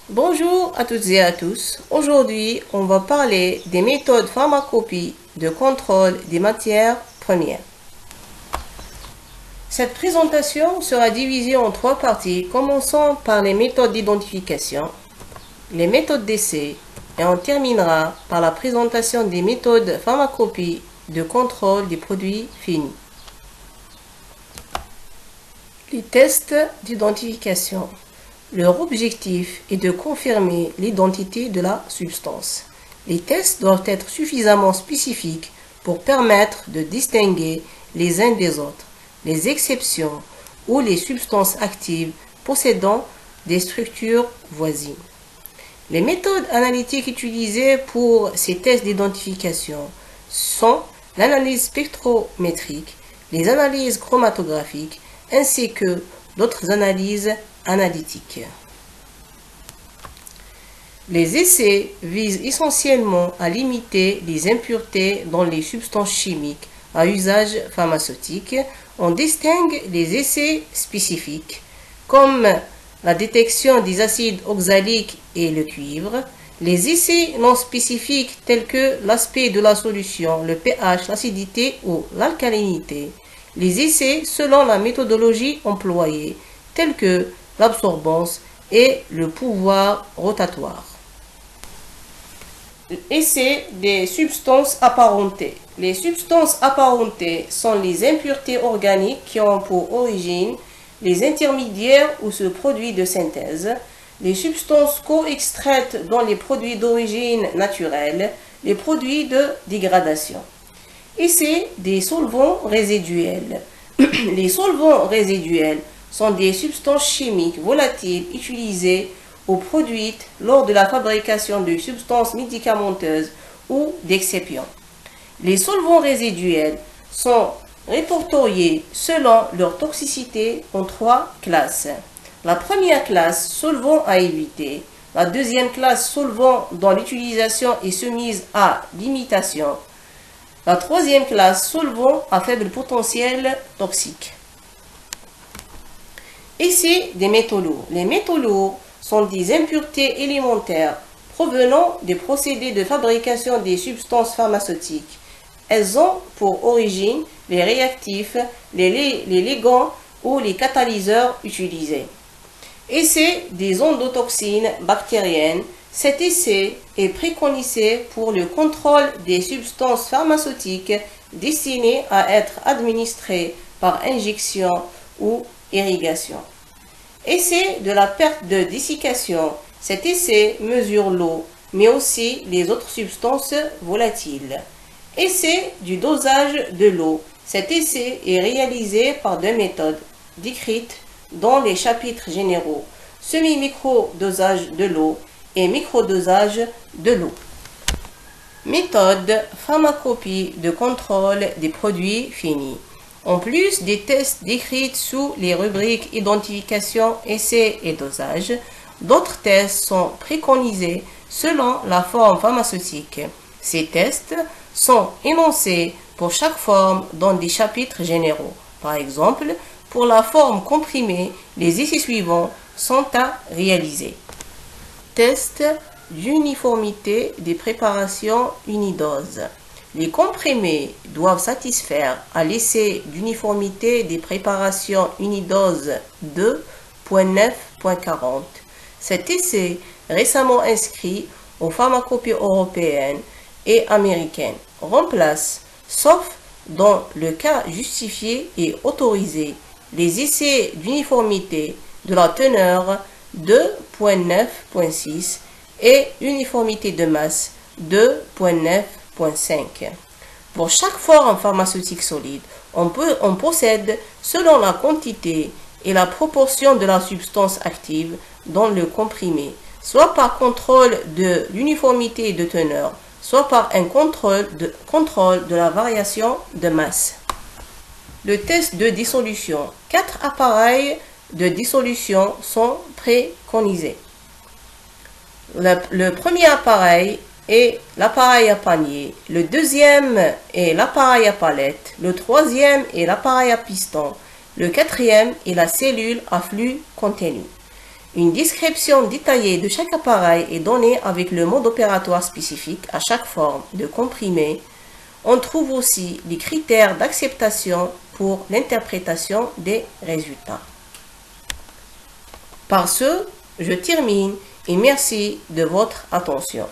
Bonjour à toutes et à tous. Aujourd'hui, on va parler des méthodes pharmacopie de contrôle des matières premières. Cette présentation sera divisée en 3 parties, commençant par les méthodes d'identification, les méthodes d'essai et on terminera par la présentation des méthodes pharmacopie de contrôle des produits finis. Les tests d'identification. Leur objectif est de confirmer l'identité de la substance. Les tests doivent être suffisamment spécifiques pour permettre de distinguer les uns des autres, les exceptions ou les substances actives possédant des structures voisines. Les méthodes analytiques utilisées pour ces tests d'identification sont l'analyse spectrométrique, les analyses chromatographiques ainsi que d'autres analyses analytiques. Les essais visent essentiellement à limiter les impuretés dans les substances chimiques à usage pharmaceutique. On distingue les essais spécifiques, comme la détection des acides oxaliques et le cuivre, les essais non spécifiques tels que l'aspect de la solution, le pH, l'acidité ou l'alcalinité, les essais selon la méthodologie employée, tels que l'absorbance et le pouvoir rotatoire. Essai des substances apparentées. Les substances apparentées sont les impuretés organiques qui ont pour origine les intermédiaires ou ce produit de synthèse, les substances co-extraites dans les produits d'origine naturelle, les produits de dégradation. Essai des solvants résiduels. Les solvants résiduels sont des substances chimiques volatiles utilisées ou produites lors de la fabrication de substances médicamenteuses ou d'excipients. Les solvants résiduels sont répertoriés selon leur toxicité en 3 classes. La première classe, solvants à éviter. La deuxième classe, solvants dont l'utilisation est soumise à limitation. La troisième classe, solvants à faible potentiel toxique. Essai des métaux lourds. Les métaux lourds sont des impuretés élémentaires provenant des procédés de fabrication des substances pharmaceutiques. Elles ont pour origine les réactifs, les ligands ou les catalyseurs utilisés. Essai des endotoxines bactériennes. Cet essai est préconisé pour le contrôle des substances pharmaceutiques destinées à être administrées par injection ou irrigation. Essai de la perte de dessiccation. Cet essai mesure l'eau, mais aussi les autres substances volatiles. Essai du dosage de l'eau. Cet essai est réalisé par 2 méthodes décrites dans les chapitres généraux, semi-microdosage de l'eau et microdosage de l'eau. Méthode pharmacopie de contrôle des produits finis. En plus des tests décrits sous les rubriques identification, essai et dosage, d'autres tests sont préconisés selon la forme pharmaceutique. Ces tests sont énoncés pour chaque forme dans des chapitres généraux. Par exemple, pour la forme comprimée, les essais suivants sont à réaliser. Test d'uniformité des préparations unidoses. Les comprimés doivent satisfaire à l'essai d'uniformité des préparations unidoses 2.9.40. Cet essai, récemment inscrit aux pharmacopies européennes et américaines, remplace, sauf dans le cas justifié et autorisé, les essais d'uniformité de la teneur 2.9.6 et uniformité de masse 2.9.5. Pour chaque forme pharmaceutique solide, on possède, selon la quantité et la proportion de la substance active dans le comprimé, soit par contrôle de l'uniformité de teneur, soit par un contrôle de la variation de masse. Le test de dissolution. 4 appareils de dissolution sont préconisés. Le premier appareil est l'appareil à panier, le deuxième est l'appareil à palette, le troisième est l'appareil à piston, le quatrième est la cellule à flux continu. Une description détaillée de chaque appareil est donnée avec le mode opératoire spécifique à chaque forme de comprimé. On trouve aussi les critères d'acceptation pour l'interprétation des résultats. Par ce, je termine et merci de votre attention.